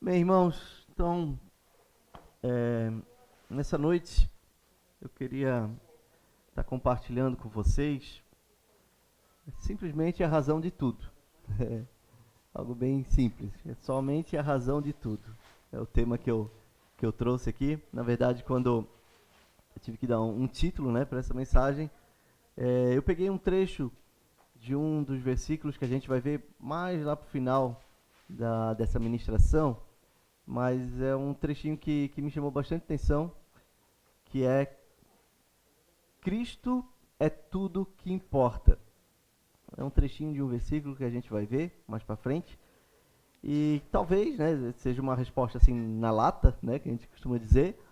Bem, irmãos, então, nessa noite eu queria estar compartilhando com vocês simplesmente a razão de tudo. É algo bem simples, é somente a razão de tudo. É o tema que eu trouxe aqui. Na verdade, quando eu tive que dar um título, né, para essa mensagem, eu peguei um trecho de um dos versículos que a gente vai ver mais lá para o final dessa ministração, mas é um trechinho que me chamou bastante atenção, que é: Cristo é tudo que importa. É um trechinho de um versículo que a gente vai ver mais para frente. E talvez, né, seja uma resposta assim na lata, né, que a gente costuma dizer.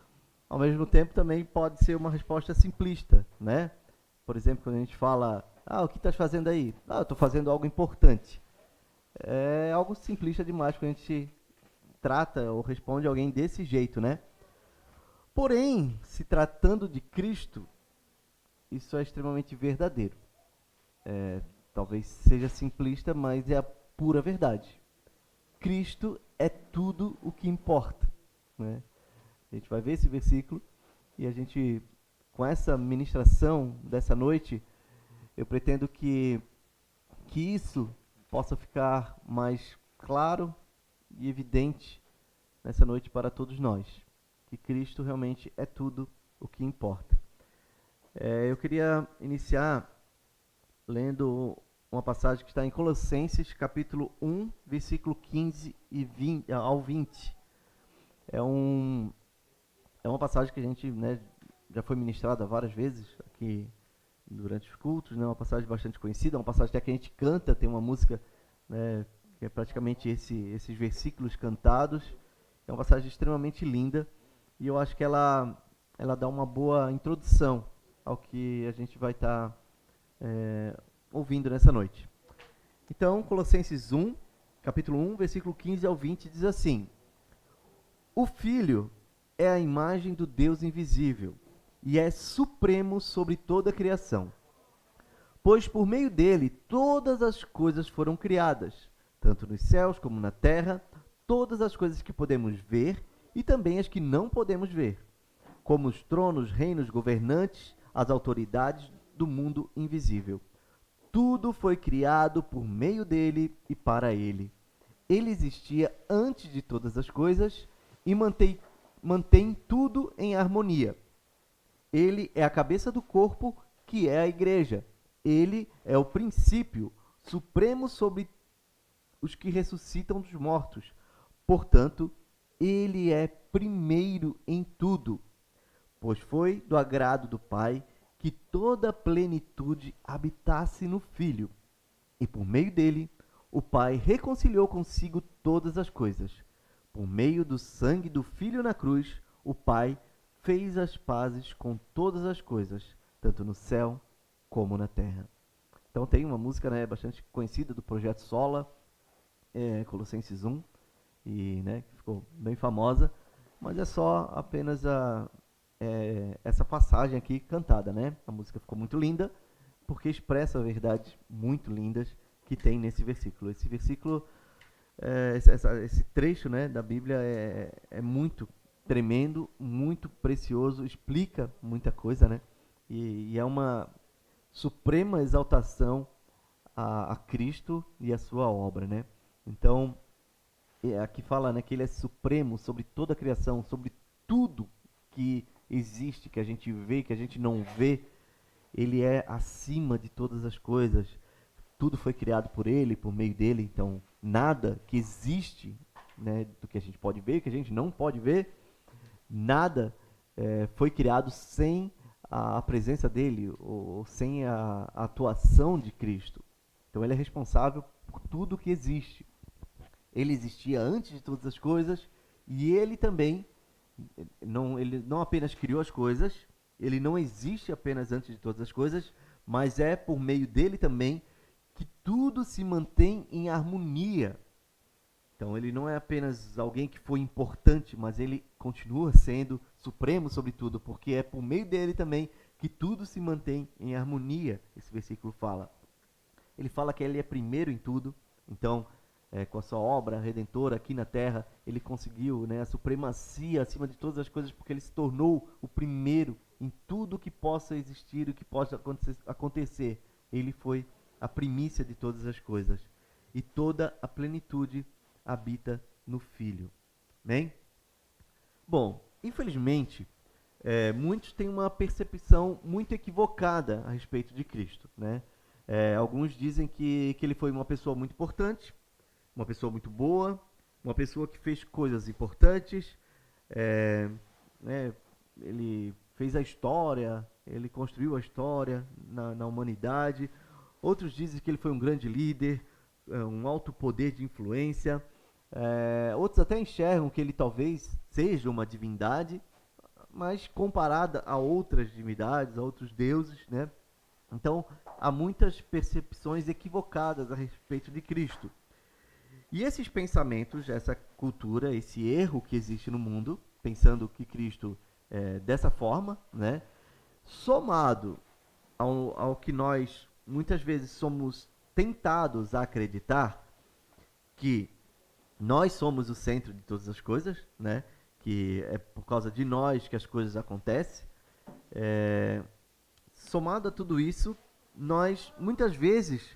Ao mesmo tempo também pode ser uma resposta simplista, né? Por exemplo, quando a gente fala: o que estás fazendo aí? Eu estou fazendo algo importante. É algo simplista demais quando a gente trata ou responde alguém desse jeito, né? Porém, se tratando de Cristo, isso é extremamente verdadeiro. Talvez seja simplista, mas é a pura verdade. Cristo é tudo o que importa, né? A gente vai ver esse versículo e a gente, com essa ministração dessa noite, eu pretendo que isso possa ficar mais claro e evidente nessa noite para todos nós. Que Cristo realmente é tudo o que importa. Eu queria iniciar lendo uma passagem que está em Colossenses, capítulo 1, versículo 15 e 20, ao 20. É, um, é uma passagem que a gente, né, já foi ministrada várias vezes aqui durante os cultos, né, uma passagem bastante conhecida, uma passagem até que a gente canta, tem uma música, né, que é praticamente esses versículos cantados. É uma passagem extremamente linda e eu acho que ela dá uma boa introdução ao que a gente vai estar ouvindo nessa noite. Então, Colossenses 1, capítulo 1, versículo 15 ao 20, diz assim: O Filho é a imagem do Deus invisível e é supremo sobre toda a criação. Pois por meio dele todas as coisas foram criadas, tanto nos céus como na terra, todas as coisas que podemos ver e também as que não podemos ver, como os tronos, reinos, governantes, as autoridades do mundo invisível. Tudo foi criado por meio dele e para ele. Ele existia antes de todas as coisas e mantém tudo em harmonia. Ele é a cabeça do corpo, que é a igreja. Ele é o princípio supremo sobre os que ressuscitam dos mortos. Portanto, ele é primeiro em tudo, pois foi do agrado do Pai que toda a plenitude habitasse no Filho, e por meio dele o Pai reconciliou consigo todas as coisas. Por meio do sangue do Filho na cruz, o Pai fez as pazes com todas as coisas, tanto no céu como na terra. Então tem uma música, né, bastante conhecida do Projeto Sola, Colossenses 1, e, né, que ficou bem famosa, mas é só apenas essa passagem aqui cantada, né? A música ficou muito linda, porque expressa verdades muito lindas que tem nesse versículo. Esse versículo, esse trecho, né, da Bíblia é muito tremendo, muito precioso, explica muita coisa, né? E é uma suprema exaltação a Cristo e a sua obra, né? Então, aqui fala, né, que ele é supremo sobre toda a criação, sobre tudo que existe, que a gente vê, que a gente não vê. Ele é acima de todas as coisas. Tudo foi criado por ele, por meio dele. Então, nada que existe, né, do que a gente pode ver, que a gente não pode ver, nada foi criado sem a presença dele, ou sem a atuação de Cristo. Então, ele é responsável por tudo que existe. Ele existia antes de todas as coisas e ele também ele não apenas criou as coisas, ele não existe apenas antes de todas as coisas, mas é por meio dele também que tudo se mantém em harmonia. Então ele não é apenas alguém que foi importante, mas ele continua sendo supremo sobre tudo, porque é por meio dele também que tudo se mantém em harmonia. Esse versículo fala. Ele fala que ele é primeiro em tudo. Então com a sua obra redentora aqui na terra, ele conseguiu, né, a supremacia acima de todas as coisas, porque ele se tornou o primeiro em tudo que possa existir e que possa acontecer. Ele foi a primícia de todas as coisas. E toda a plenitude habita no Filho. Amém? Bom, infelizmente, muitos têm uma percepção muito equivocada a respeito de Cristo, né? Alguns dizem que ele foi uma pessoa muito importante, uma pessoa muito boa, uma pessoa que fez coisas importantes, né? Ele fez a história, ele construiu a história na humanidade. Outros dizem que ele foi um grande líder, um alto poder de influência. Outros até enxergam que ele talvez seja uma divindade, mas comparada a outras divindades, a outros deuses, né? Então, há muitas percepções equivocadas a respeito de Cristo. E esses pensamentos, essa cultura, esse erro que existe no mundo, pensando que Cristo é dessa forma, né? Somado ao que nós muitas vezes somos tentados a acreditar, que nós somos o centro de todas as coisas, né? Que é por causa de nós que as coisas acontecem. Somado a tudo isso, nós muitas vezes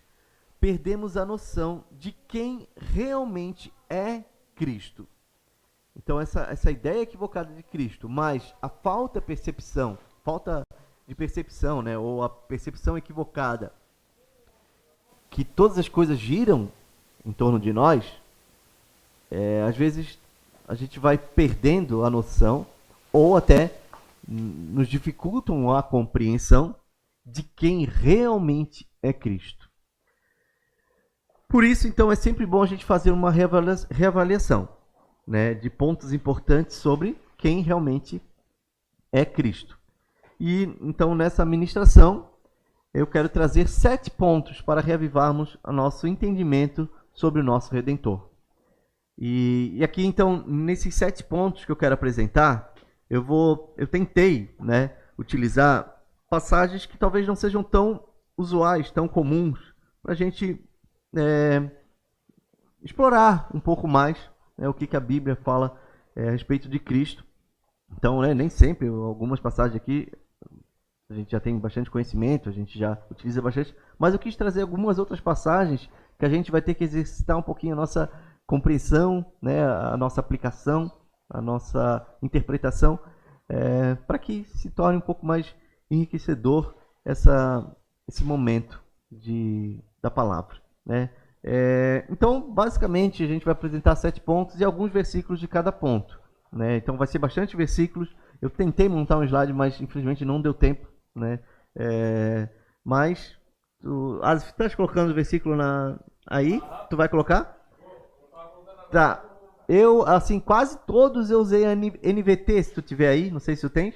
perdemos a noção de quem realmente é Cristo. Então essa ideia equivocada de Cristo, mas a falta de percepção, né, ou a percepção equivocada que todas as coisas giram em torno de nós, às vezes a gente vai perdendo a noção ou até nos dificultam a compreensão de quem realmente é Cristo. Por isso, então, é sempre bom a gente fazer uma reavaliação, né, de pontos importantes sobre quem realmente é Cristo. E, então, nessa ministração, eu quero trazer 7 pontos para reavivarmos o nosso entendimento sobre o nosso Redentor. E aqui, então, nesses 7 pontos que eu quero apresentar, eu tentei, né, utilizar passagens que talvez não sejam tão usuais, tão comuns, para a gente explorar um pouco mais, né, o que a Bíblia fala a respeito de Cristo. Então, nem sempre, algumas passagens aqui a gente já tem bastante conhecimento, a gente já utiliza bastante, mas eu quis trazer algumas outras passagens que a gente vai ter que exercitar um pouquinho a nossa compreensão, né, a nossa aplicação, a nossa interpretação, para que se torne um pouco mais enriquecedor esse momento da palavra, né? Então, basicamente, a gente vai apresentar 7 pontos e alguns versículos de cada ponto, né? Então, vai ser bastante versículos. Eu tentei montar um slide, mas infelizmente não deu tempo, né? Mas, você está colocando o versículo aí? Tu vai colocar? Tá. Eu, assim, quase todos eu usei a NVT, se tu tiver aí. Não sei se tu tem.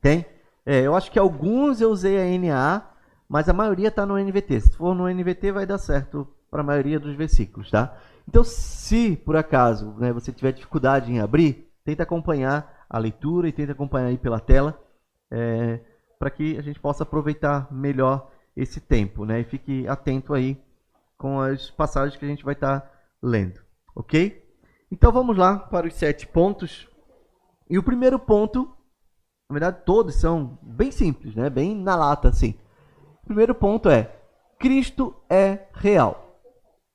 Tem? Eu acho que alguns eu usei a NA, mas a maioria está no NVT. Se for no NVT, vai dar certo para a maioria dos versículos, tá? Então, se por acaso, né, você tiver dificuldade em abrir, tenta acompanhar a leitura e tenta acompanhar aí pela tela, para que a gente possa aproveitar melhor esse tempo, né? E fique atento aí com as passagens que a gente vai estar lendo, ok? Então vamos lá para os 7 pontos. E o primeiro ponto, na verdade todos são bem simples, né? Bem na lata, assim. O primeiro ponto é: Cristo é real.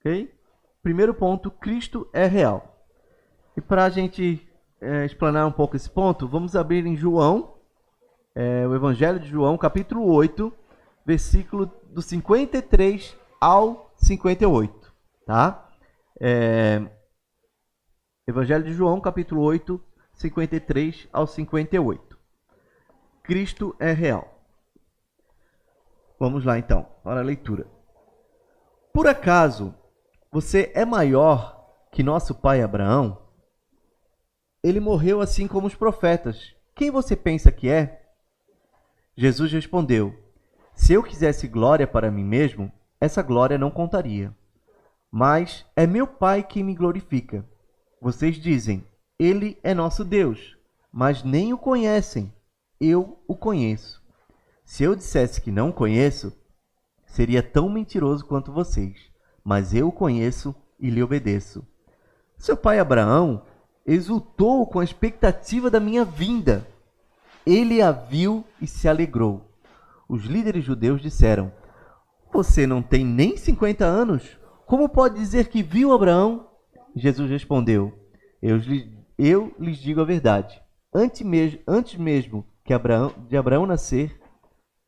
Ok? Primeiro ponto: Cristo é real. E para a gente explanar um pouco esse ponto, vamos abrir em João, o Evangelho de João, capítulo 8, versículo do 53 ao 58. Tá? Evangelho de João, capítulo 8, 53 ao 58. Cristo é real. Vamos lá então, para a leitura. Por acaso você é maior que nosso pai Abraão? Ele morreu assim como os profetas. Quem você pensa que é? Jesus respondeu: se eu quisesse glória para mim mesmo, essa glória não contaria. Mas é meu Pai que me glorifica. Vocês dizem: ele é nosso Deus, mas nem o conhecem. Eu o conheço. Se eu dissesse que não o conheço, seria tão mentiroso quanto vocês. Mas eu o conheço e lhe obedeço. Seu pai Abraão exultou com a expectativa da minha vinda. Ele a viu e se alegrou. Os líderes judeus disseram: você não tem nem 50 anos? Como pode dizer que viu Abraão? Jesus respondeu: eu lhes digo a verdade. Antes mesmo de Abraão nascer,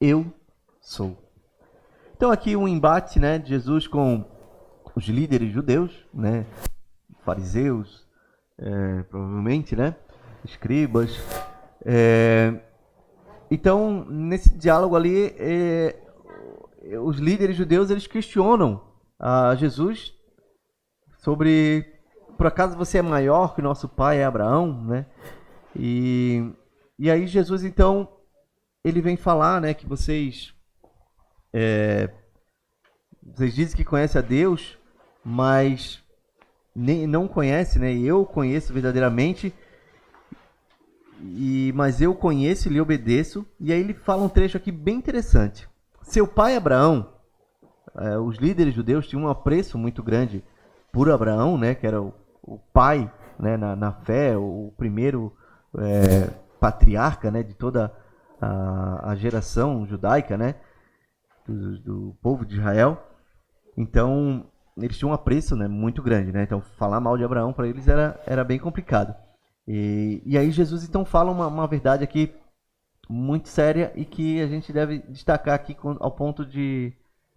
eu sou. Então aqui um embate, né, de Jesus com os líderes judeus, né, fariseus, provavelmente, né, escribas. Então, nesse diálogo ali, os líderes judeus, eles questionam a Jesus sobre, por acaso você é maior que o nosso pai Abraão, né? E aí Jesus, então, ele vem falar, né, que vocês dizem que conhecem a Deus, mas não conhecem, né? E eu conheço verdadeiramente, mas eu conheço e lhe obedeço. E aí ele fala um trecho aqui bem interessante. Seu pai Abraão, os líderes judeus tinham um apreço muito grande por Abraão, né, que era o pai, né, na fé, o primeiro patriarca, né, de toda a geração judaica, né, do povo de Israel. Então eles tinham um apreço, né, muito grande, né? Então falar mal de Abraão para eles era bem complicado. E aí Jesus então fala uma verdade aqui muito séria e que a gente deve destacar aqui ao ponto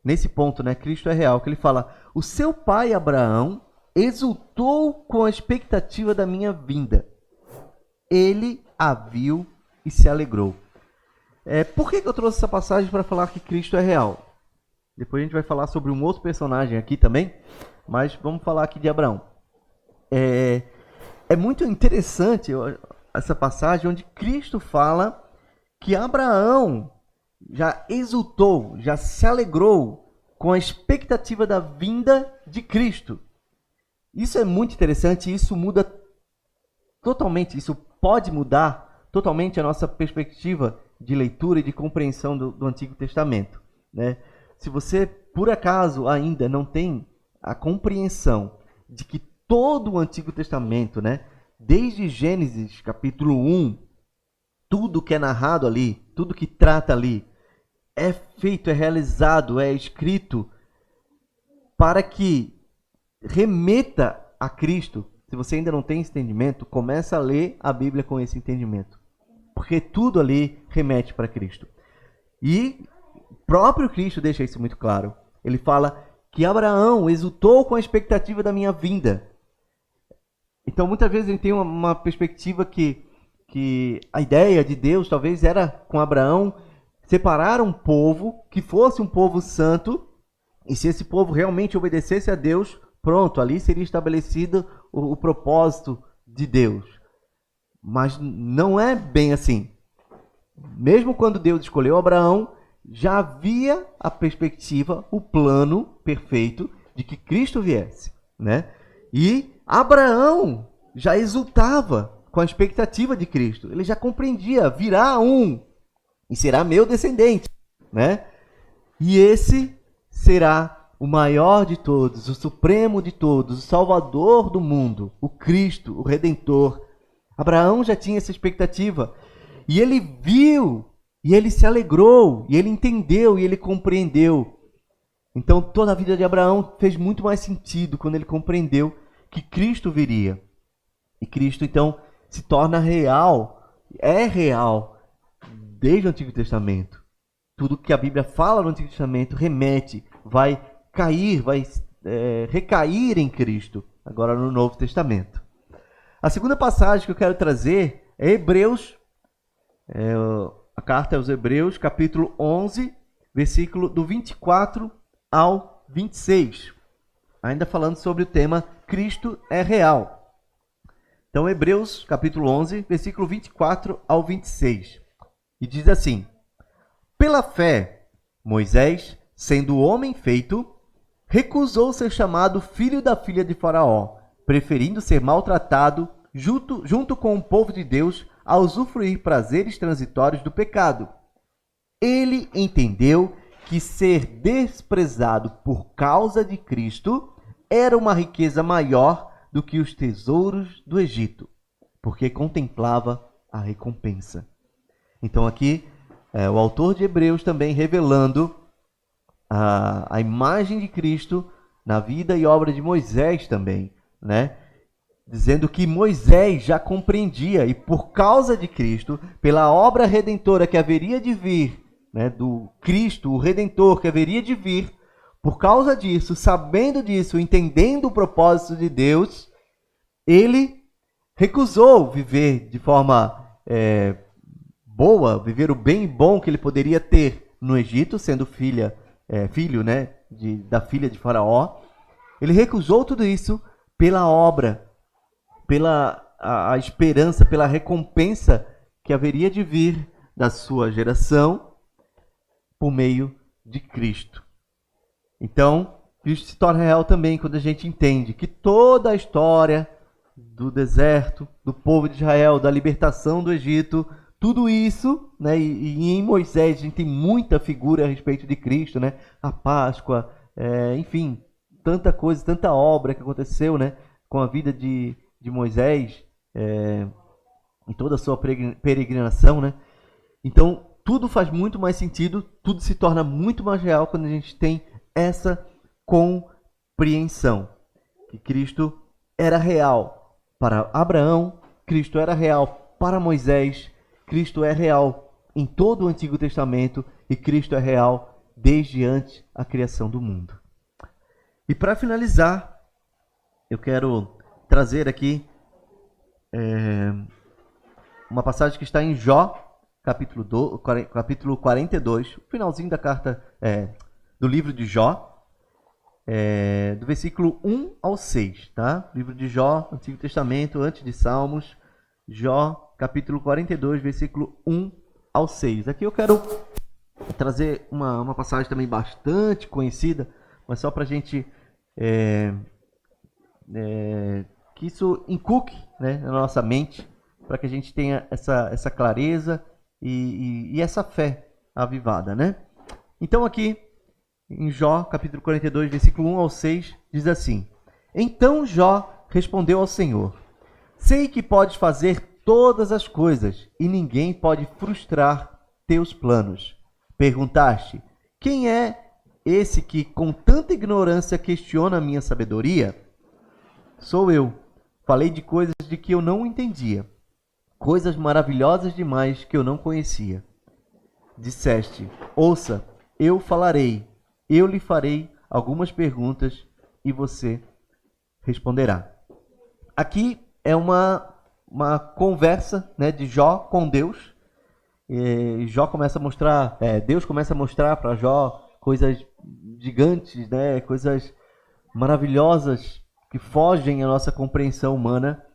nesse ponto, né, Cristo é real, que ele fala: o seu pai Abraão exultou com a expectativa da minha vinda. Ele a viu e se alegrou. Por que eu trouxe essa passagem para falar que Cristo é real? Depois a gente vai falar sobre um outro personagem aqui também, mas vamos falar aqui de Abraão. É muito interessante essa passagem onde Cristo fala que Abraão já exultou, já se alegrou com a expectativa da vinda de Cristo. Isso é muito interessante e isso muda totalmente, isso pode mudar totalmente a nossa perspectiva de leitura e de compreensão do Antigo Testamento, né? Se você, por acaso, ainda não tem a compreensão de que todo o Antigo Testamento, né, desde Gênesis capítulo 1, tudo que é narrado ali, tudo que trata ali, é feito, é realizado, é escrito para que remeta a Cristo. Se você ainda não tem esse entendimento, começa a ler a Bíblia com esse entendimento. Porque tudo ali remete para Cristo. E o próprio Cristo deixa isso muito claro. Ele fala que Abraão exultou com a expectativa da minha vinda. Então, muitas vezes, a gente tem uma perspectiva que a ideia de Deus, talvez, era com Abraão separar um povo que fosse um povo santo, e se esse povo realmente obedecesse a Deus, pronto, ali seria estabelecido o propósito de Deus. Mas não é bem assim. Mesmo quando Deus escolheu Abraão, já havia a perspectiva, o plano perfeito de que Cristo viesse, né? E Abraão já exultava com a expectativa de Cristo. Ele já compreendia, virá um e será meu descendente, né? E esse será o maior de todos, o supremo de todos, o salvador do mundo, o Cristo, o Redentor. Abraão já tinha essa expectativa e ele viu, e ele se alegrou, e ele entendeu, e ele compreendeu. Então toda a vida de Abraão fez muito mais sentido quando ele compreendeu que Cristo viria. E Cristo então se torna real, é real desde o Antigo Testamento. Tudo que a Bíblia fala no Antigo Testamento remete, vai cair, vai recair em Cristo, agora no Novo Testamento. A segunda passagem que eu quero trazer é Hebreus, a carta aos Hebreus, capítulo 11, versículo do 24 ao 26. Ainda falando sobre o tema Cristo é real. Então, Hebreus, capítulo 11, versículo 24 ao 26. E diz assim: pela fé, Moisés, sendo homem feito, recusou ser chamado filho da filha de Faraó, preferindo ser maltratado junto com o povo de Deus a usufruir prazeres transitórios do pecado. Ele entendeu que ser desprezado por causa de Cristo era uma riqueza maior do que os tesouros do Egito, porque contemplava a recompensa. Então aqui, o autor de Hebreus também revelando a imagem de Cristo na vida e obra de Moisés também, né? Dizendo que Moisés já compreendia, e por causa de Cristo, pela obra redentora que haveria de vir, né, do Cristo, o Redentor que haveria de vir, por causa disso, sabendo disso, entendendo o propósito de Deus, ele recusou viver de forma boa, viver o bem e bom que ele poderia ter no Egito, sendo filho, né, da filha de Faraó. Ele recusou tudo isso pela obra, pela a esperança, pela recompensa que haveria de vir da sua geração por meio de Cristo. Então, Cristo se torna real também quando a gente entende que toda a história do deserto, do povo de Israel, da libertação do Egito, tudo isso, né, e em Moisés a gente tem muita figura a respeito de Cristo, né, a Páscoa, enfim, tanta coisa, tanta obra que aconteceu, né, com a vida de Moisés, em toda a sua peregrinação, né. Então, tudo faz muito mais sentido, tudo se torna muito mais real quando a gente tem essa compreensão, que Cristo era real para Abraão, Cristo era real para Moisés, Cristo é real em todo o Antigo Testamento e Cristo é real desde antes da criação do mundo. E para finalizar, eu quero trazer aqui uma passagem que está em Jó, capítulo 42, finalzinho da carta do livro de Jó, do versículo 1 ao 6, tá? Livro de Jó, Antigo Testamento, antes de Salmos, Jó, capítulo 42, versículo 1 ao 6. Aqui eu quero trazer uma passagem também bastante conhecida, mas só para a gente que isso inculque, né, na nossa mente, para que a gente tenha essa clareza e essa fé avivada, né? Então aqui em Jó, capítulo 42, versículo 1 ao 6, diz assim: Então Jó respondeu ao Senhor: Sei que podes fazer todas as coisas, e ninguém pode frustrar teus planos. Perguntaste: Quem é esse que com tanta ignorância questiona a minha sabedoria? Sou eu. Falei de coisas de que eu não entendia, coisas maravilhosas demais que eu não conhecia. Disseste: Ouça, eu falarei, eu lhe farei algumas perguntas e você responderá. Aqui é uma conversa, né, de Jó com Deus. Jó começa a mostrar, Deus começa a mostrar para Jó coisas gigantes, né, coisas maravilhosas que fogem à nossa compreensão humana.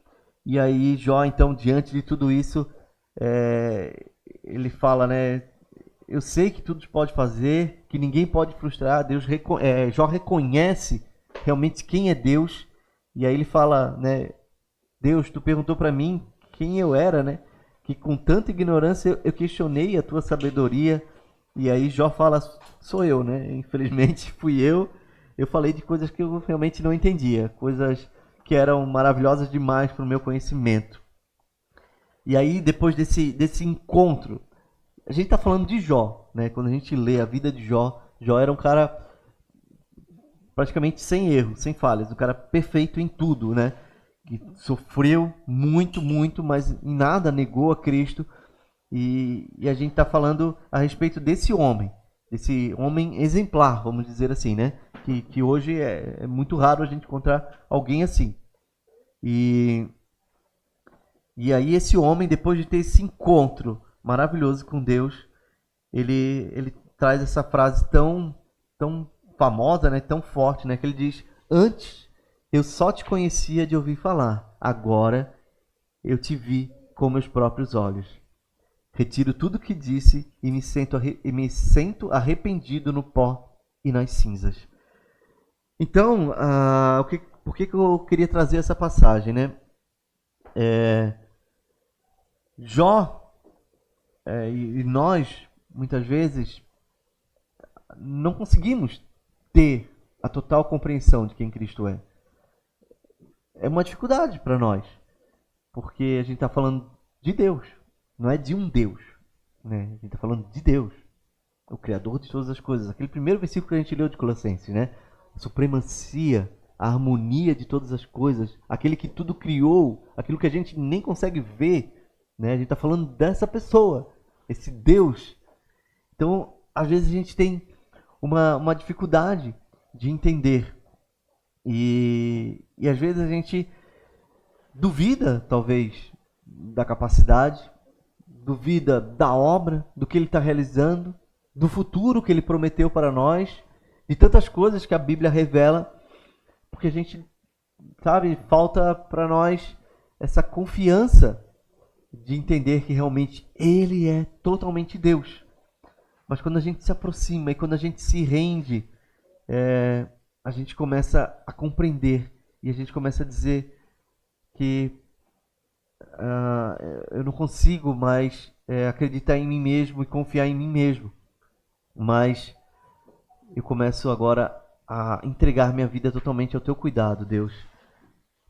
E aí Jó, então, diante de tudo isso, ele fala, né, eu sei que tudo pode fazer, que ninguém pode frustrar. Jó reconhece realmente quem é Deus. E aí ele fala, né, Deus, tu perguntou para mim quem eu era, né? Que com tanta ignorância eu questionei a tua sabedoria. E aí Jó fala, sou eu, né? Infelizmente fui eu. Eu falei de coisas que eu realmente não entendia, coisas que eram maravilhosas demais para o meu conhecimento. E aí, depois desse encontro, a gente está falando de Jó, né? Quando a gente lê a vida de Jó, Jó era um cara praticamente sem erro, sem falhas, um cara perfeito em tudo, né? Que sofreu muito, muito, mas em nada negou a Cristo. E a gente está falando a respeito desse homem exemplar, vamos dizer assim, né? Que hoje é muito raro a gente encontrar alguém assim. E aí esse homem, depois de ter esse encontro maravilhoso com Deus, ele traz essa frase tão famosa, né? Tão forte, né? Que ele diz: antes eu só te conhecia de ouvir falar, agora eu te vi com meus próprios olhos. Retiro tudo o que disse e me sento arrependido no pó e nas cinzas. Então, por que eu queria trazer essa passagem, né? Jó, e nós, muitas vezes, não conseguimos ter a total compreensão de quem Cristo é. É uma dificuldade para nós, porque a gente está falando de Deus, não é de um Deus, né? A gente está falando de Deus, o Criador de todas as coisas. Aquele primeiro versículo que a gente leu de Colossenses, né? A supremacia, a harmonia de todas as coisas, aquele que tudo criou, aquilo que a gente nem consegue ver, né? A gente está falando dessa pessoa, esse Deus. Então, às vezes a gente tem uma dificuldade de entender. E às vezes a gente duvida, talvez, da capacidade, duvida da obra, do que ele está realizando, do futuro que ele prometeu para nós, de tantas coisas que a Bíblia revela, porque a gente, sabe, falta para nós essa confiança de entender que realmente ele é totalmente Deus. Mas quando a gente se aproxima e quando a gente se rende, a gente começa a compreender e a gente começa a dizer que eu não consigo mais acreditar em mim mesmo e confiar em mim mesmo. Mas eu começo agora a entregar minha vida totalmente ao teu cuidado, Deus.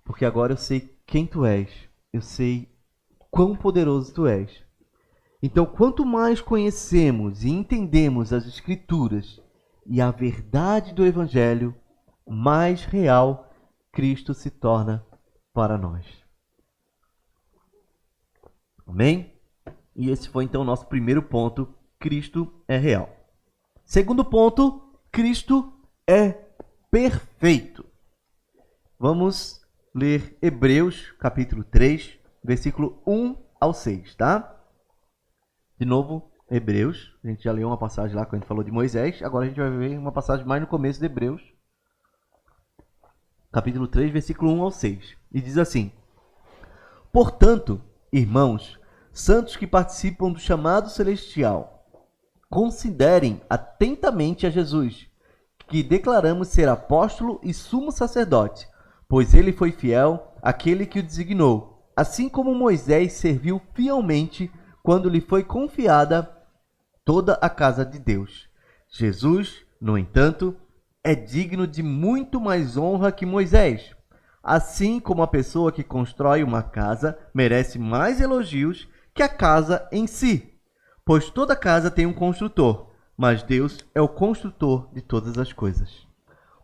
Porque agora eu sei quem tu és. Eu sei quão poderoso tu és. Então, quanto mais conhecemos e entendemos as Escrituras e a verdade do Evangelho, mais real Cristo se torna para nós. Amém? E esse foi então o nosso primeiro ponto: Cristo é real. Segundo ponto: Cristo é perfeito. Vamos ler Hebreus, capítulo 3, versículo 1 ao 6, tá? De novo, Hebreus. A gente já leu uma passagem lá quando a gente falou de Moisés. Agora a gente vai ver uma passagem mais no começo de Hebreus. Capítulo 3, versículo 1 ao 6. E diz assim: Portanto, irmãos, santos que participam do chamado celestial, considerem atentamente a Jesus, que declaramos ser apóstolo e sumo sacerdote, pois ele foi fiel àquele que o designou, assim como Moisés serviu fielmente quando lhe foi confiada toda a casa de Deus. Jesus, no entanto, é digno de muito mais honra que Moisés. Assim como a pessoa que constrói uma casa merece mais elogios que a casa em si. Pois toda casa tem um construtor, mas Deus é o construtor de todas as coisas.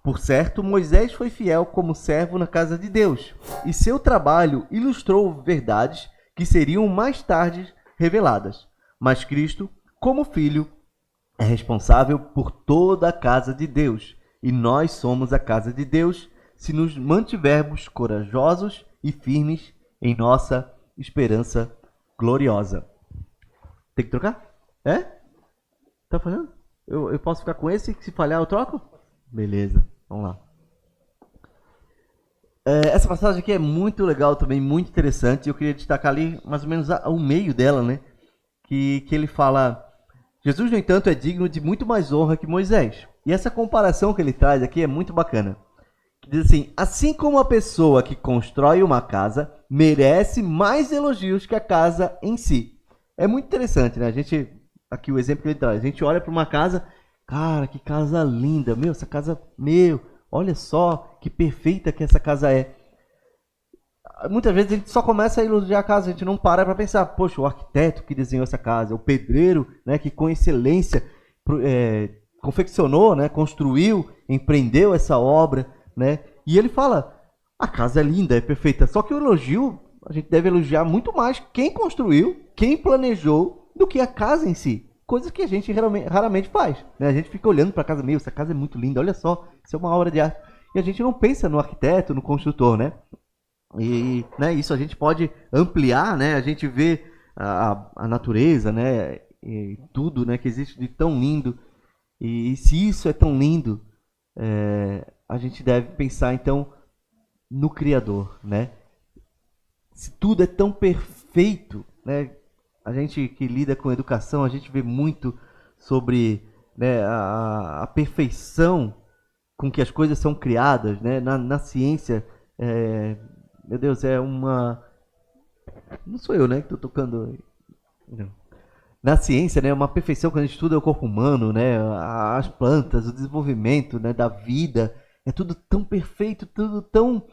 Por certo, Moisés foi fiel como servo na casa de Deus, e seu trabalho ilustrou verdades que seriam mais tarde reveladas. Mas Cristo, como Filho, é responsável por toda a casa de Deus, e nós somos a casa de Deus se nos mantivermos corajosos e firmes em nossa esperança gloriosa. Tem que trocar? É? Tá falhando? Eu posso ficar com esse? Se falhar eu troco? Beleza, vamos lá. Essa passagem aqui é muito legal também, muito interessante. Eu queria destacar ali mais ou menos o meio dela, né? Que ele fala: Jesus, no entanto, é digno de muito mais honra que Moisés. E essa comparação que ele traz aqui é muito bacana. Que diz assim como a pessoa que constrói uma casa merece mais elogios que a casa em si. É muito interessante, né? A gente, aqui o exemplo que ele traz, a gente olha para uma casa, cara, que casa linda, essa casa, olha só que perfeita que essa casa é. Muitas vezes a gente só começa a elogiar a casa, a gente não para pensar, poxa, o arquiteto que desenhou essa casa, o pedreiro, né, que com excelência confeccionou, né, construiu, empreendeu essa obra, né? E ele fala, a casa é linda, é perfeita, só que o elogio, a gente deve elogiar muito mais quem construiu, quem planejou, do que a casa em si. Coisas que a gente raramente faz, né? A gente fica olhando para a casa, essa casa é muito linda, olha só, isso é uma obra de arte. E a gente não pensa no arquiteto, no construtor, né? E né, isso a gente pode ampliar, né? A gente vê a natureza, né? E tudo, né, que existe de tão lindo. E se isso é tão lindo, a gente deve pensar então no Criador, né? Se tudo é tão perfeito, né? A gente que lida com educação, a gente vê muito sobre, né, a perfeição com que as coisas são criadas, né? Na ciência, meu Deus, é uma... Não sou eu, né, que estou tocando... Não. na ciência, né, uma perfeição quando a gente estuda o corpo humano, né, as plantas, o desenvolvimento, né, da vida, é tudo tão perfeito, tudo tão,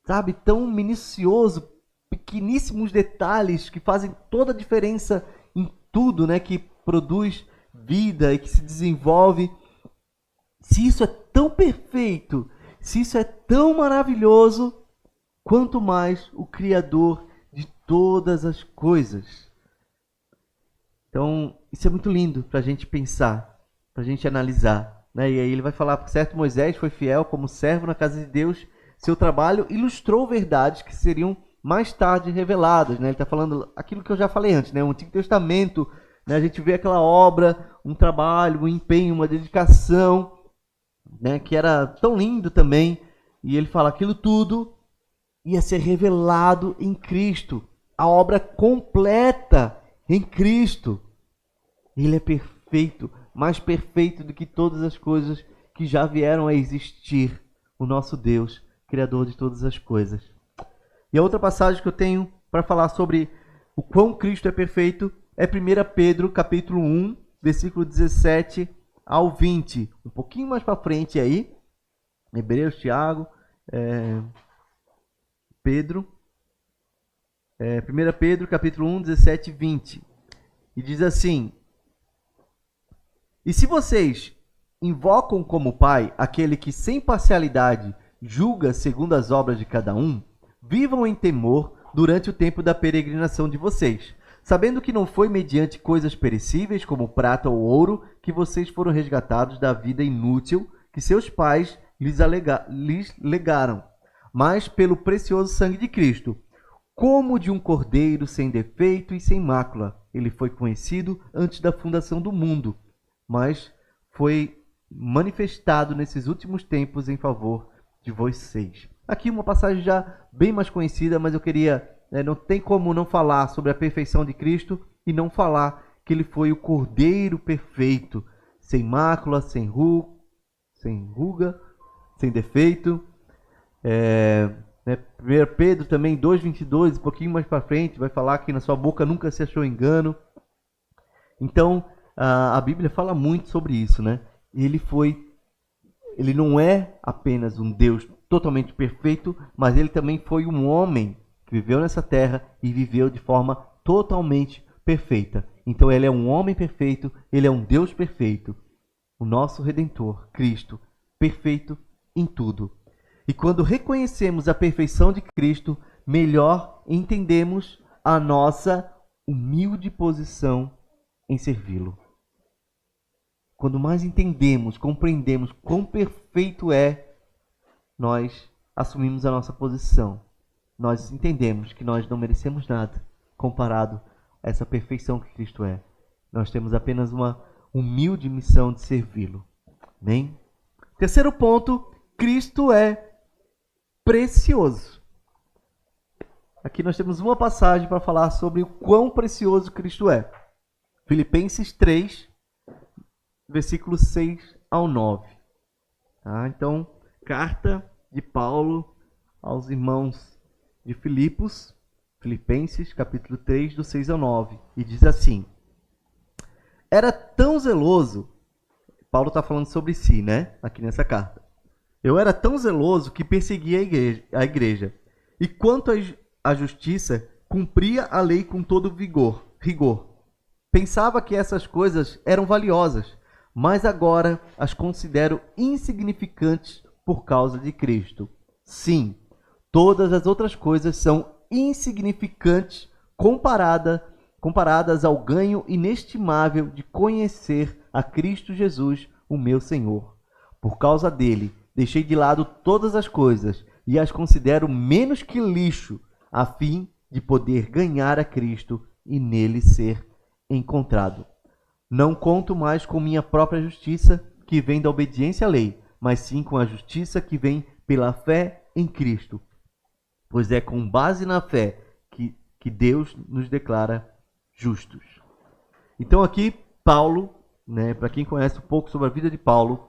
sabe, tão minucioso, pequeníssimos detalhes que fazem toda a diferença em tudo, né, que produz vida e que se desenvolve. Se isso é tão perfeito, se isso é tão maravilhoso, quanto mais o Criador de todas as coisas. Então, isso é muito lindo para a gente pensar, para a gente analisar. Né? E aí ele vai falar, certo, Moisés foi fiel como servo na casa de Deus, seu trabalho ilustrou verdades que seriam mais tarde reveladas. Né? Ele está falando aquilo que eu já falei antes, né? O Antigo Testamento, né? A gente vê aquela obra, um trabalho, um empenho, uma dedicação, né? Que era tão lindo também. E ele fala, aquilo tudo ia ser revelado em Cristo. A obra completa em Cristo. Ele é perfeito, mais perfeito do que todas as coisas que já vieram a existir. O nosso Deus, Criador de todas as coisas. E a outra passagem que eu tenho para falar sobre o quão Cristo é perfeito é 1 Pedro, capítulo 1, versículo 17 ao 20. Um pouquinho mais para frente aí. Hebreus, Tiago, Pedro. 1 Pedro, capítulo 1, 17 e 20. E diz assim: e se vocês invocam como Pai aquele que sem parcialidade julga segundo as obras de cada um, vivam em temor durante o tempo da peregrinação de vocês, sabendo que não foi mediante coisas perecíveis como prata ou ouro que vocês foram resgatados da vida inútil que seus pais lhes legaram, mas pelo precioso sangue de Cristo, como de um cordeiro sem defeito e sem mácula. Ele foi conhecido antes da fundação do mundo, mas foi manifestado nesses últimos tempos em favor de vocês. Aqui uma passagem já bem mais conhecida, mas eu queria, não tem como não falar sobre a perfeição de Cristo e não falar que ele foi o Cordeiro perfeito, sem mácula, sem ruga, sem defeito. 1 Pedro também 2,22, um pouquinho mais para frente, vai falar que na sua boca nunca se achou engano. Então, a Bíblia fala muito sobre isso, né? Ele não é apenas um Deus totalmente perfeito, mas ele também foi um homem que viveu nessa terra e viveu de forma totalmente perfeita. Então ele é um homem perfeito, ele é um Deus perfeito, o nosso Redentor, Cristo, perfeito em tudo. E quando reconhecemos a perfeição de Cristo, melhor entendemos a nossa humilde posição em servi-lo. Quando mais entendemos, compreendemos quão perfeito é, nós assumimos a nossa posição. Nós entendemos que nós não merecemos nada comparado a essa perfeição que Cristo é. Nós temos apenas uma humilde missão de servi-lo. Amém? Terceiro ponto, Cristo é precioso. Aqui nós temos uma passagem para falar sobre o quão precioso Cristo é. Filipenses 3, versículos 6 ao 9. Tá? Então, carta de Paulo aos irmãos de Filipenses, capítulo 3, do 6 ao 9. E diz assim: era tão zeloso, Paulo está falando sobre si, né? Aqui nessa carta. Eu era tão zeloso que perseguia a igreja. E quanto à justiça, cumpria a lei com todo rigor. Pensava que essas coisas eram valiosas, mas agora as considero insignificantes por causa de Cristo. Sim, todas as outras coisas são insignificantes comparadas ao ganho inestimável de conhecer a Cristo Jesus, o meu Senhor. Por causa dele, deixei de lado todas as coisas e as considero menos que lixo, a fim de poder ganhar a Cristo e nele ser encontrado. Não conto mais com minha própria justiça, que vem da obediência à lei, mas sim com a justiça que vem pela fé em Cristo. Pois é com base na fé que Deus nos declara justos. Então aqui, Paulo, né, para quem conhece um pouco sobre a vida de Paulo,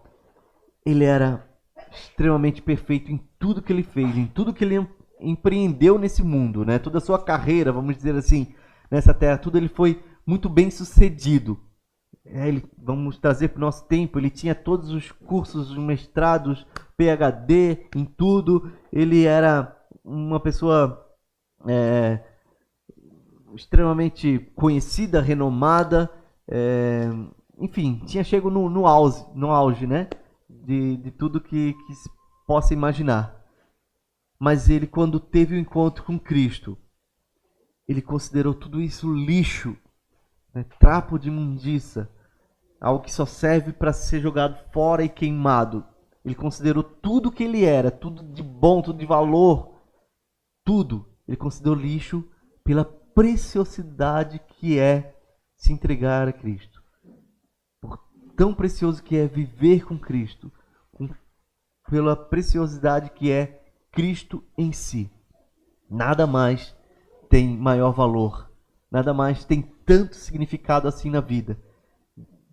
ele era extremamente perfeito em tudo que ele fez, em tudo que ele empreendeu nesse mundo, né? Toda a sua carreira, vamos dizer assim, nessa terra, tudo ele foi muito bem sucedido. Vamos trazer para o nosso tempo, ele tinha todos os cursos, os mestrados, PhD em tudo. Ele era uma pessoa extremamente conhecida, renomada, enfim, tinha chegado no auge, né, de tudo que se possa imaginar. Mas ele, quando teve o encontro com Cristo, ele considerou tudo isso lixo, né, trapo de imundícia, algo que só serve para ser jogado fora e queimado. Ele considerou tudo que ele era, tudo de bom, tudo de valor, tudo, ele considerou lixo pela preciosidade que é se entregar a Cristo. Por tão precioso que é viver com Cristo, pela preciosidade que é Cristo em si. Nada mais tem maior valor, nada mais tem tanto significado assim na vida,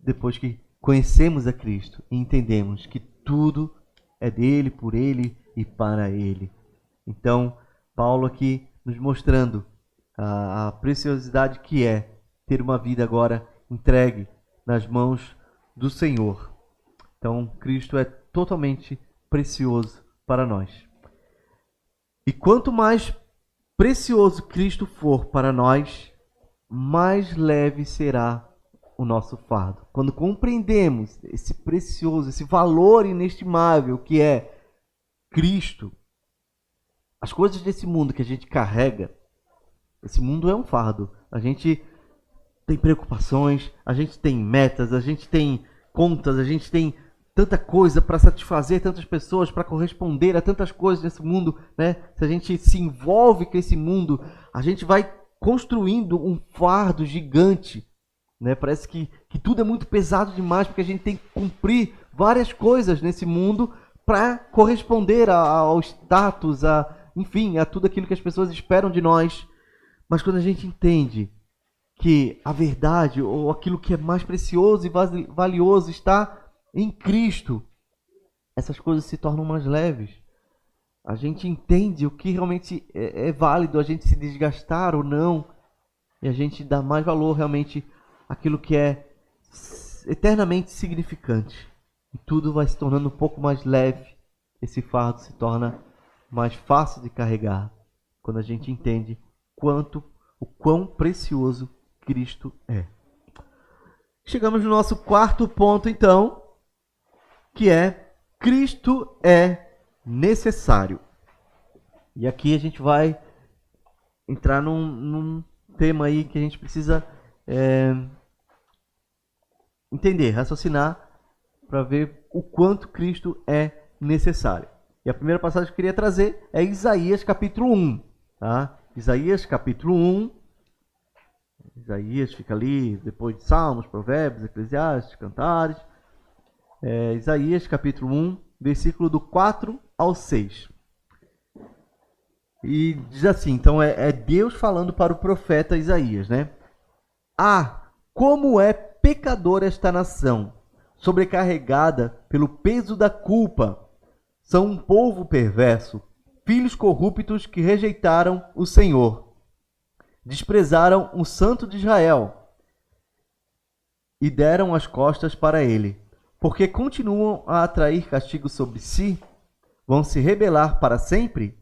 depois que conhecemos a Cristo e entendemos que tudo é dele, por ele e para ele. Então, Paulo aqui nos mostrando a preciosidade que é ter uma vida agora entregue nas mãos do Senhor. Então, Cristo é totalmente precioso para nós. E quanto mais precioso Cristo for para nós, mais leve será o nosso fardo. Quando compreendemos esse precioso, esse valor inestimável que é Cristo, as coisas desse mundo que a gente carrega, esse mundo é um fardo. A gente tem preocupações, a gente tem metas, a gente tem contas, a gente tem tanta coisa para satisfazer tantas pessoas, para corresponder a tantas coisas nesse mundo, né? Se a gente se envolve com esse mundo, a gente vai construindo um fardo gigante, né? Parece que tudo é muito pesado demais, porque a gente tem que cumprir várias coisas nesse mundo para corresponder ao status, enfim, a tudo aquilo que as pessoas esperam de nós. Mas quando a gente entende que a verdade, ou aquilo que é mais precioso e valioso está em Cristo, essas coisas se tornam mais leves. A gente entende o que realmente é válido a gente se desgastar ou não, e a gente dá mais valor realmente àquilo que é eternamente significante. E tudo vai se tornando um pouco mais leve. Esse fardo se torna mais fácil de carregar quando a gente entende o quão precioso Cristo é. Chegamos no nosso quarto ponto, então, que é Cristo é necessário. E aqui a gente vai entrar num tema aí que a gente precisa entender, raciocinar, para ver o quanto Cristo é necessário. E a primeira passagem que eu queria trazer é Isaías capítulo 1. Tá? Isaías capítulo 1. Isaías fica ali depois de Salmos, Provérbios, Eclesiastes, Cantares. Isaías capítulo 1, versículo do 4 ao 6. E diz assim, então é Deus falando para o profeta Isaías, né? Ah, como é pecadora esta nação, sobrecarregada pelo peso da culpa. São um povo perverso, filhos corruptos que rejeitaram o Senhor. Desprezaram o Santo de Israel e deram as costas para ele. Porque continuam a atrair castigo sobre si, vão se rebelar para sempre?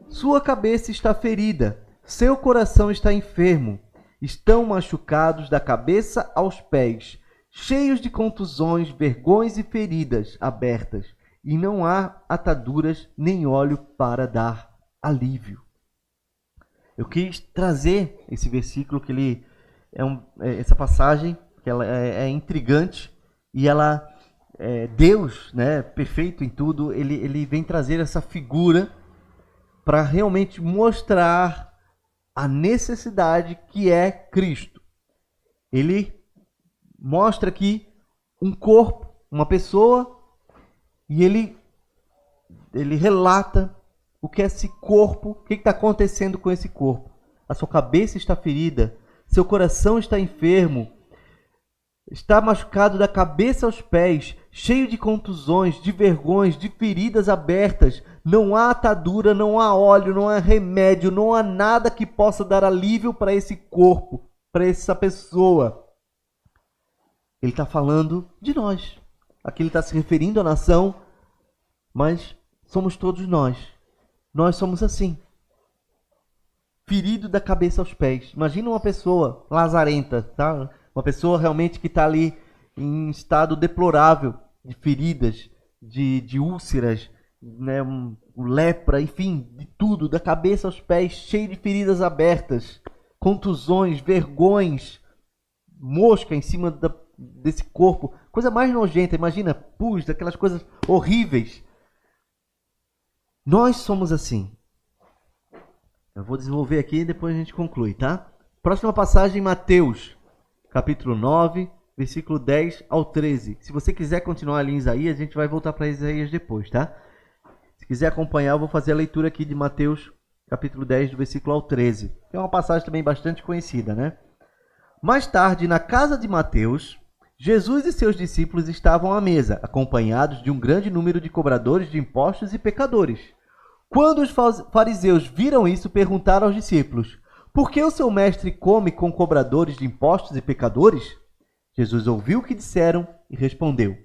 Sua cabeça está ferida, seu coração está enfermo, estão machucados da cabeça aos pés, cheios de contusões, vergões e feridas abertas, e não há ataduras nem óleo para dar alívio. Eu quis trazer esse versículo, que ele essa passagem, que ela é intrigante, e ela Deus, né, perfeito em tudo, ele vem trazer essa figura para realmente mostrar a necessidade que é Cristo. Ele mostra aqui um corpo, uma pessoa, e ele relata o que é esse corpo, o que está acontecendo com esse corpo. A sua cabeça está ferida, seu coração está enfermo, está machucado da cabeça aos pés, cheio de contusões, de vergões, de feridas abertas. Não há atadura, não há óleo, não há remédio, não há nada que possa dar alívio para esse corpo. para essa pessoa? Ele está falando de nós. Aqui ele está se referindo à nação, mas somos todos nós. Nós somos assim. Ferido da cabeça aos pés. Imagina uma pessoa lazarenta, tá? Uma pessoa realmente que está ali em estado deplorável de feridas, de úlceras, né? Lepra, enfim, de tudo, da cabeça aos pés, cheio de feridas abertas, contusões, vergões, mosca em cima desse corpo, coisa mais nojenta, imagina, pus, daquelas coisas horríveis. Nós somos assim. Eu vou desenvolver aqui e depois a gente conclui, tá? Próxima passagem, Mateus, capítulo 9, versículo 10 ao 13. Se você quiser continuar ali em Isaías, a gente vai voltar para Isaías depois, tá? Se quiser acompanhar, eu vou fazer a leitura aqui de Mateus, capítulo 10, do versículo ao 13. É uma passagem também bastante conhecida, né? Mais tarde, na casa de Mateus, Jesus e seus discípulos estavam à mesa, acompanhados de um grande número de cobradores de impostos e pecadores. Quando os fariseus viram isso, perguntaram aos discípulos: por que o seu mestre come com cobradores de impostos e pecadores? Jesus ouviu o que disseram e respondeu: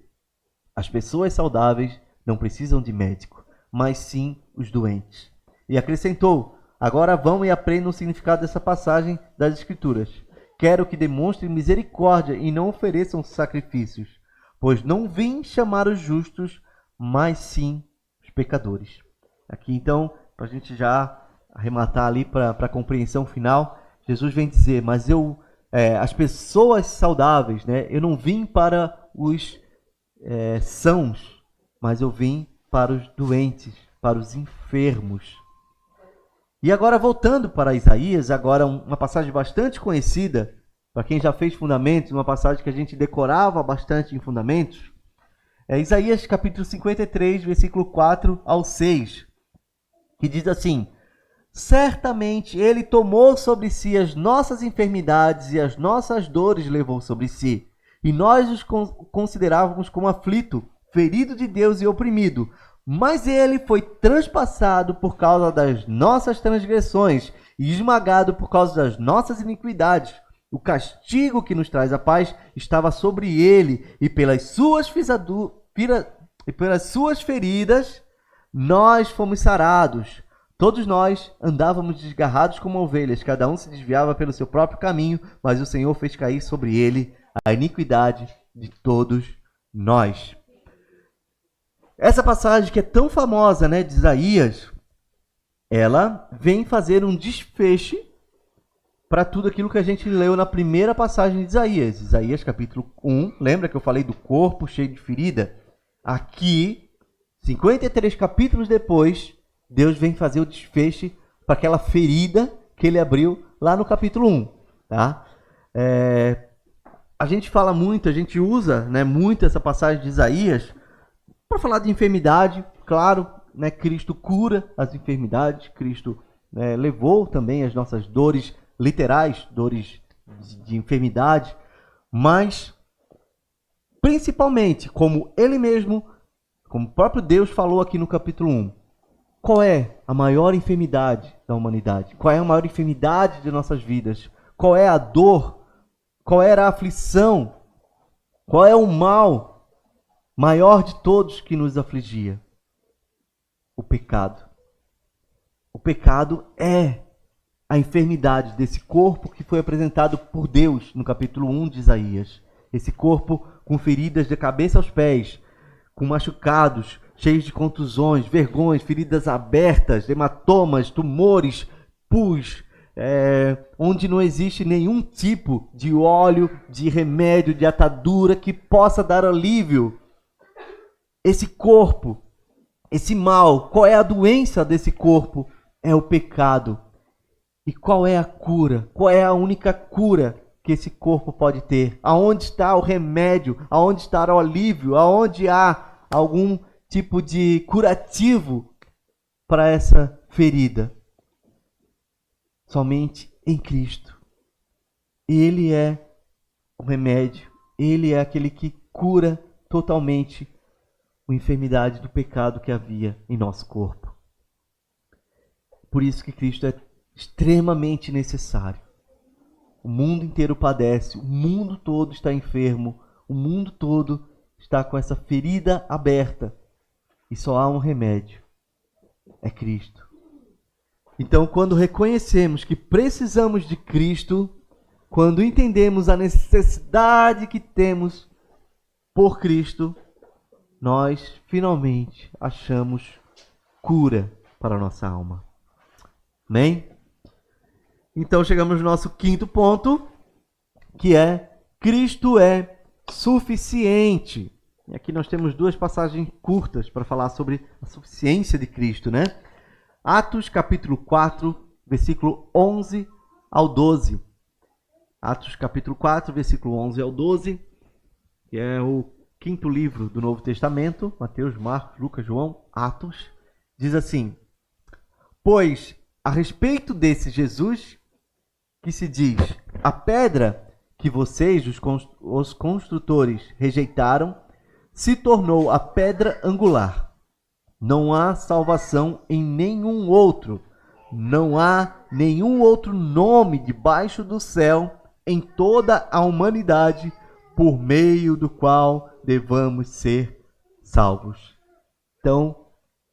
as pessoas saudáveis não precisam de médico, mas sim os doentes. E acrescentou: agora vão e aprendam o significado dessa passagem das Escrituras. Quero que demonstrem misericórdia e não ofereçam sacrifícios, pois não vim chamar os justos, mas sim os pecadores. Aqui então, para a gente já arrematar ali para a compreensão final, Jesus vem dizer, mas as pessoas saudáveis, né? Eu não vim para os sãos, mas eu vim para os doentes, para os enfermos. E agora voltando para Isaías, agora uma passagem bastante conhecida, para quem já fez fundamentos, uma passagem que a gente decorava bastante em fundamentos, é Isaías capítulo 53, versículo 4 ao 6, que diz assim: certamente ele tomou sobre si as nossas enfermidades e as nossas dores levou sobre si, e nós os considerávamos como aflito, ferido de Deus e oprimido. Mas ele foi transpassado por causa das nossas transgressões e esmagado por causa das nossas iniquidades. O castigo que nos traz a paz estava sobre ele, e pelas suas feridas nós fomos sarados. Todos nós andávamos desgarrados como ovelhas, cada um se desviava pelo seu próprio caminho, mas o Senhor fez cair sobre ele a iniquidade de todos nós. Essa passagem que é tão famosa, né, de Isaías, ela vem fazer um desfecho para tudo aquilo que a gente leu na primeira passagem de Isaías. Isaías capítulo 1, lembra que eu falei do corpo cheio de ferida? Aqui, 53 capítulos depois, Deus vem fazer o desfecho para aquela ferida que ele abriu lá no capítulo 1. Tá? A gente fala muito, a gente usa, né, muito essa passagem de Isaías para falar de enfermidade. Claro, né, Cristo cura as enfermidades, Cristo, né, levou também as nossas dores literais, dores de enfermidade, mas principalmente, como ele mesmo, como o próprio Deus falou aqui no capítulo 1, qual é a maior enfermidade da humanidade? Qual é a maior enfermidade de nossas vidas? Qual é a dor? Qual era a aflição? Qual é o mal maior de todos que nos afligia? O pecado. O pecado é a enfermidade desse corpo que foi apresentado por Deus no capítulo 1 de Isaías. Esse corpo com feridas de cabeça aos pés, com machucados, cheios de contusões, vergões, feridas abertas, hematomas, tumores, pus, onde não existe nenhum tipo de óleo, de remédio, de atadura que possa dar alívio. Esse corpo, esse mal, qual é a doença desse corpo? É o pecado. E qual é a cura? Qual é a única cura que esse corpo pode ter? Aonde está o remédio? Aonde está o alívio? Aonde há algum tipo de curativo para essa ferida? Somente em Cristo. Ele é o remédio. Ele é aquele que cura totalmente a enfermidade do pecado que havia em nosso corpo. Por isso que Cristo é extremamente necessário. O mundo inteiro padece, o mundo todo está enfermo, o mundo todo está com essa ferida aberta. E só há um remédio: é Cristo. Então, quando reconhecemos que precisamos de Cristo, quando entendemos a necessidade que temos por Cristo, nós finalmente achamos cura para a nossa alma. Amém? Então chegamos no nosso quinto ponto, que é: Cristo é suficiente. E aqui nós temos duas passagens curtas para falar sobre a suficiência de Cristo, né? Atos capítulo 4, versículo 11 ao 12. Atos capítulo 4, versículo 11 ao 12, que é o quinto livro do Novo Testamento: Mateus, Marcos, Lucas, João, Atos. Diz assim: pois a respeito desse Jesus que se diz, a pedra que vocês, os construtores, rejeitaram, se tornou a pedra angular. Não há salvação em nenhum outro. Não há nenhum outro nome debaixo do céu em toda a humanidade por meio do qual devamos ser salvos. Então,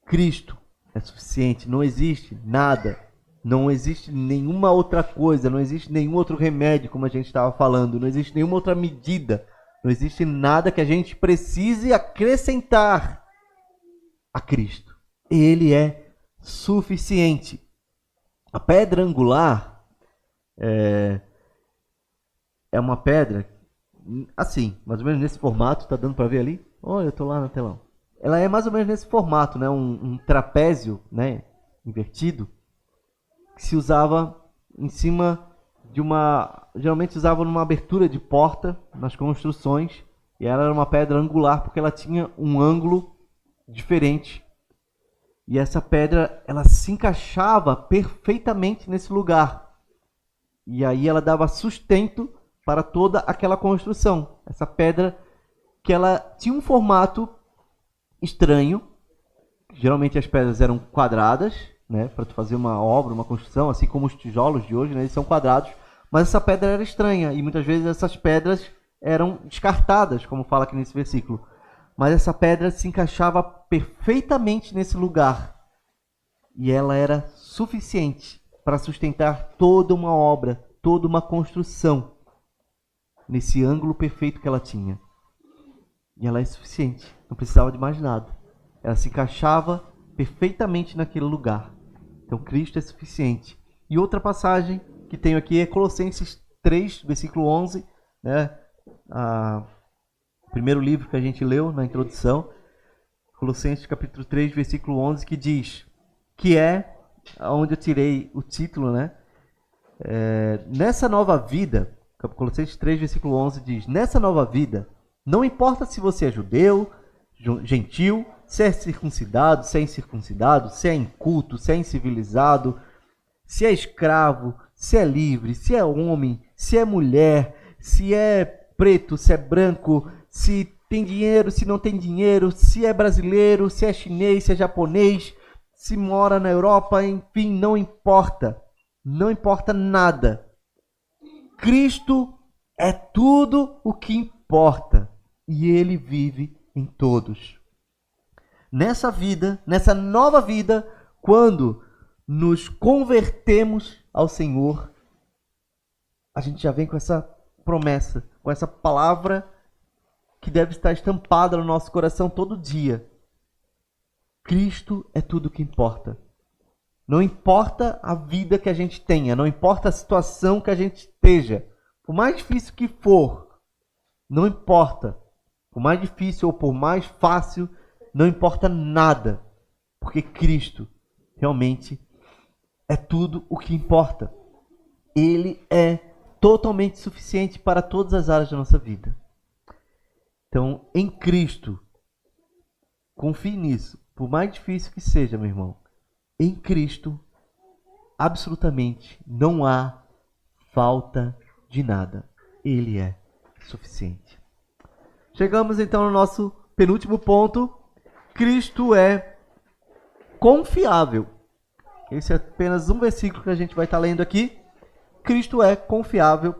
Cristo é suficiente. Não existe nada. Não existe nenhuma outra coisa. Não existe nenhum outro remédio, como a gente estava falando. Não existe nenhuma outra medida. Não existe nada que a gente precise acrescentar a Cristo. Ele é suficiente. A pedra angular é uma pedra, assim, mais ou menos nesse formato. Tá dando para ver ali? Olha, eu tô lá no telão. Ela é mais ou menos nesse formato, né? Um trapézio, né? Invertido, que se usava em cima de uma... Geralmente se usava numa abertura de porta nas construções. E ela era uma pedra angular porque ela tinha um ângulo diferente. E essa pedra, ela se encaixava perfeitamente nesse lugar. E aí ela dava sustento para toda aquela construção. Essa pedra que ela tinha um formato estranho. Geralmente as pedras eram quadradas, né, para tu fazer uma obra, uma construção, assim como os tijolos de hoje, né, eles são quadrados. Mas essa pedra era estranha e muitas vezes essas pedras eram descartadas, como fala aqui nesse versículo. Mas essa pedra se encaixava perfeitamente nesse lugar. E ela era suficiente para sustentar toda uma obra, toda uma construção, nesse ângulo perfeito que ela tinha. E ela é suficiente, não precisava de mais nada. Ela se encaixava perfeitamente naquele lugar. Então Cristo é suficiente. E outra passagem que tenho aqui é Colossenses 3, versículo 11, né? O primeiro livro que a gente leu na introdução, Colossenses capítulo 3, versículo 11, que diz, que é onde eu tirei o título, né? Nessa nova vida, Colossenses 3, versículo 11 diz, nessa nova vida, não importa se você é judeu, gentil, se é circuncidado, se é incircuncidado, se é inculto, se é incivilizado, se é escravo, se é livre, se é homem, se é mulher, se é preto, se é branco, se tem dinheiro, se não tem dinheiro, se é brasileiro, se é chinês, se é japonês, se mora na Europa, enfim, não importa. Não importa nada. Cristo é tudo o que importa e Ele vive em todos. Nessa vida, nessa nova vida, quando nos convertemos ao Senhor, a gente já vem com essa promessa, com essa palavra que deve estar estampada no nosso coração todo dia. Cristo é tudo o que importa. Não importa a vida que a gente tenha, não importa a situação que a gente esteja, por mais difícil que for, não importa. Por mais difícil ou por mais fácil, não importa nada, porque Cristo realmente é tudo o que importa. Ele é totalmente suficiente para todas as áreas da nossa vida. Então, em Cristo, confie nisso. Por mais difícil que seja, meu irmão, em Cristo, absolutamente não há falta de nada. Ele é suficiente. Chegamos então no nosso penúltimo ponto. Cristo é confiável. Esse é apenas um versículo que a gente vai estar lendo aqui. Cristo é confiável.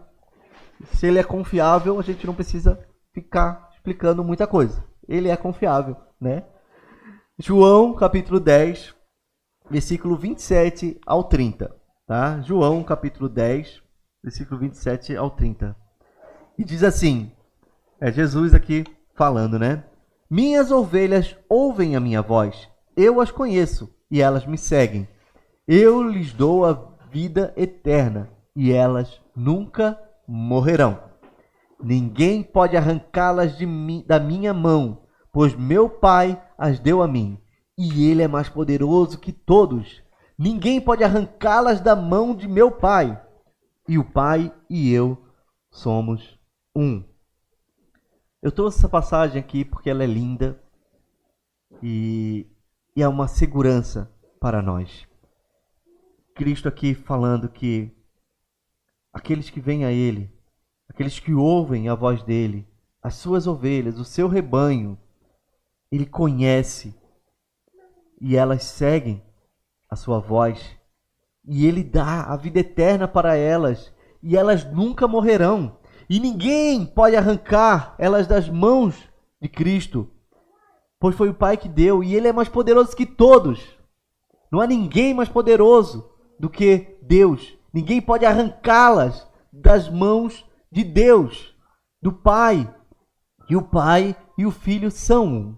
se ele é confiável, a gente não precisa ficar explicando muita coisa. Ele é confiável, né? João, capítulo 10, versículo 27 ao 30. Tá? João, capítulo 10, versículo 27 ao 30. E diz assim, é Jesus aqui falando, né? Minhas ovelhas ouvem a minha voz, eu as conheço e elas me seguem. Eu lhes dou a vida eterna e elas nunca morrerão. Ninguém pode arrancá-las da minha mão, pois meu Pai as deu a mim, e Ele é mais poderoso que todos. Ninguém pode arrancá-las da mão de meu Pai, e o Pai e eu somos um. Eu trouxe essa passagem aqui porque ela é linda e é uma segurança para nós. Cristo aqui falando que aqueles que vêm a Ele, aqueles que ouvem a voz dEle, as suas ovelhas, o seu rebanho, Ele conhece e elas seguem a sua voz. E Ele dá a vida eterna para elas e elas nunca morrerão. E ninguém pode arrancar elas das mãos de Cristo, pois foi o Pai que deu e Ele é mais poderoso que todos. Não há ninguém mais poderoso do que Deus. Ninguém pode arrancá-las das mãos de Deus, do Pai. E o Pai e o Filho são um.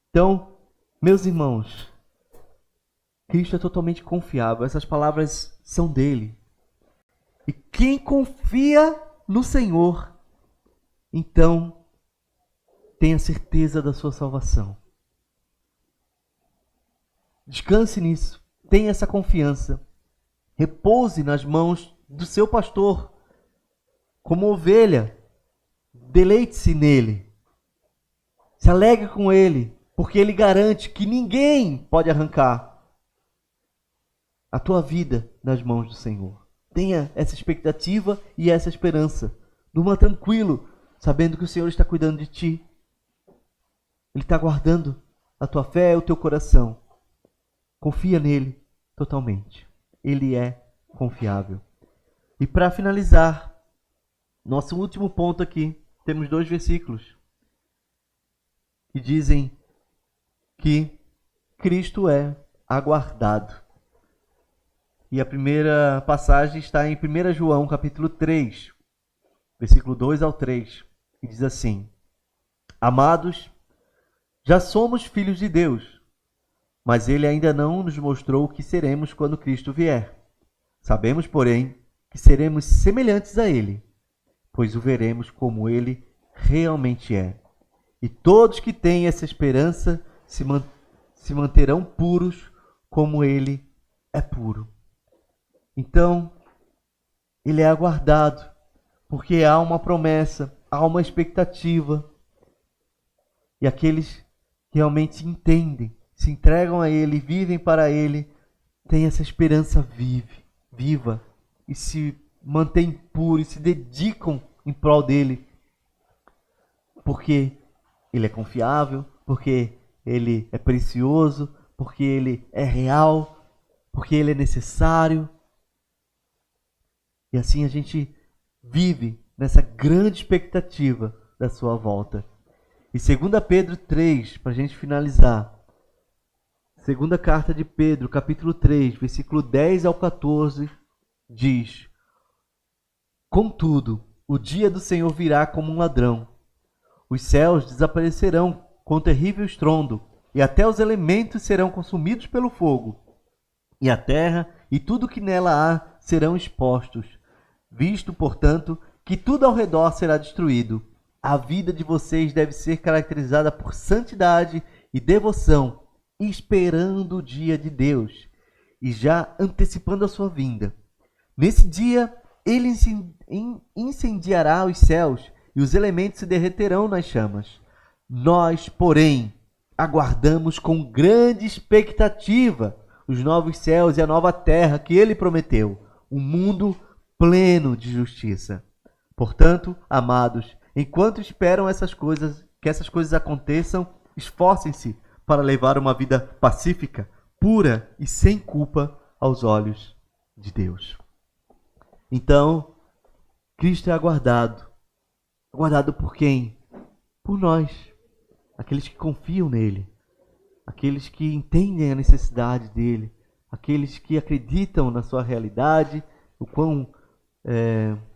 Então, meus irmãos, Cristo é totalmente confiável. Essas palavras são dele. E quem confia no Senhor, então, tenha certeza da sua salvação. Descanse nisso. Tenha essa confiança. Repouse nas mãos do seu pastor. Como ovelha, deleite-se nele. Se alegre com ele, porque ele garante que ninguém pode arrancar a tua vida nas mãos do Senhor. Tenha essa expectativa e essa esperança. Durma tranquilo, sabendo que o Senhor está cuidando de ti. Ele está guardando a tua fé e o teu coração. Confia nele totalmente. Ele é confiável. E para finalizar, nosso último ponto aqui, temos 2 versículos que dizem que Cristo é aguardado. E a primeira passagem está em 1 João, capítulo 3, versículo 2 ao 3, que diz assim: Amados, já somos filhos de Deus, mas Ele ainda não nos mostrou o que seremos quando Cristo vier. Sabemos, porém, que seremos semelhantes a Ele, pois o veremos como Ele realmente é. E todos que têm essa esperança se manterão puros como Ele é puro. Então, Ele é aguardado, porque há uma promessa, há uma expectativa. E aqueles que realmente entendem, se entregam a Ele, vivem para Ele, têm essa esperança viva, e se mantêm puros, e se dedicam em prol dEle, porque Ele é confiável, porque Ele é precioso, porque Ele é real, porque Ele é necessário. E assim a gente vive nessa grande expectativa da sua volta. E 2 Pedro 3, para a gente finalizar. Segunda carta de Pedro, capítulo 3, versículo 10 ao 14, diz: Contudo, o dia do Senhor virá como um ladrão. Os céus desaparecerão com terrível estrondo, e até os elementos serão consumidos pelo fogo. E a terra e tudo que nela há serão expostos. Visto, portanto, que tudo ao redor será destruído, a vida de vocês deve ser caracterizada por santidade e devoção, esperando o dia de Deus e já antecipando a sua vinda. Nesse dia, Ele incendiará os céus e os elementos se derreterão nas chamas. Nós, porém, aguardamos com grande expectativa os novos céus e a nova terra que Ele prometeu, um mundo pleno de justiça. Portanto, amados, enquanto esperam que essas coisas aconteçam, esforcem-se para levar uma vida pacífica, pura e sem culpa aos olhos de Deus. Então, Cristo é aguardado. Aguardado por quem? Por nós. Aqueles que confiam nele. Aqueles que entendem a necessidade dele. Aqueles que acreditam na sua realidade, o quão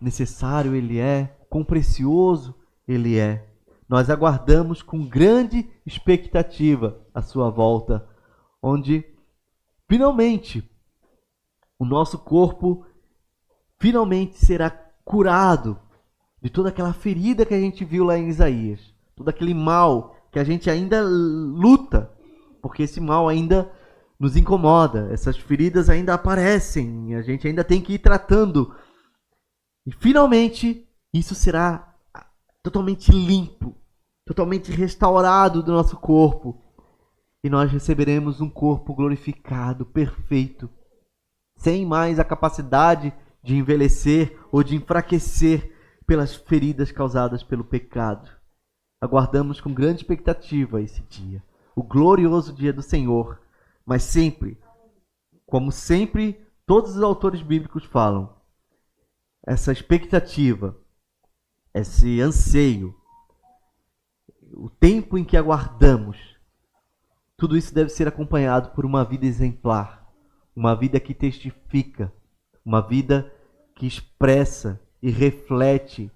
necessário ele é, quão precioso ele é. Nós aguardamos com grande expectativa a sua volta, onde finalmente o nosso corpo finalmente será curado de toda aquela ferida que a gente viu lá em Isaías, todo aquele mal que a gente ainda luta, porque esse mal ainda nos incomoda, essas feridas ainda aparecem, a gente ainda tem que ir tratando. E finalmente isso será totalmente limpo, totalmente restaurado do nosso corpo. E nós receberemos um corpo glorificado, perfeito, sem mais a capacidade de envelhecer ou de enfraquecer pelas feridas causadas pelo pecado. Aguardamos com grande expectativa esse dia, o glorioso dia do Senhor. Mas sempre, como sempre, todos os autores bíblicos falam, essa expectativa, esse anseio, o tempo em que aguardamos, tudo isso deve ser acompanhado por uma vida exemplar, uma vida que testifica, uma vida que expressa e reflete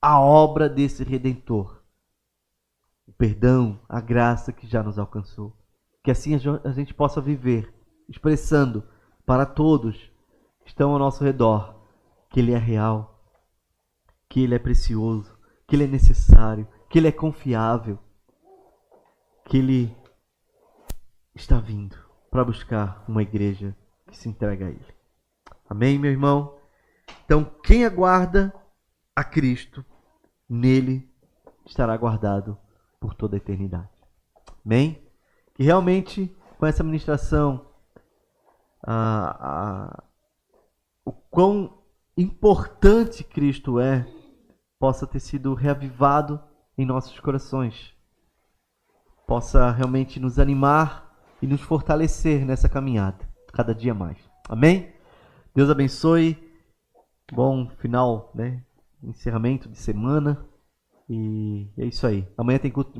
a obra desse Redentor, o perdão, a graça que já nos alcançou. Que assim a gente possa viver, expressando para todos que estão ao nosso redor que Ele é real, que Ele é precioso, que Ele é necessário, que Ele é confiável, que Ele está vindo para buscar uma igreja que se entrega a Ele. Amém, meu irmão? Então, quem aguarda a Cristo, nele estará guardado por toda a eternidade. Amém? Que realmente, com essa ministração, o quão importante Cristo é, possa ter sido reavivado em nossos corações. Possa realmente nos animar e nos fortalecer nessa caminhada, cada dia mais. Amém? Deus abençoe. Bom final, encerramento de semana. E é isso aí. Amanhã tem culto de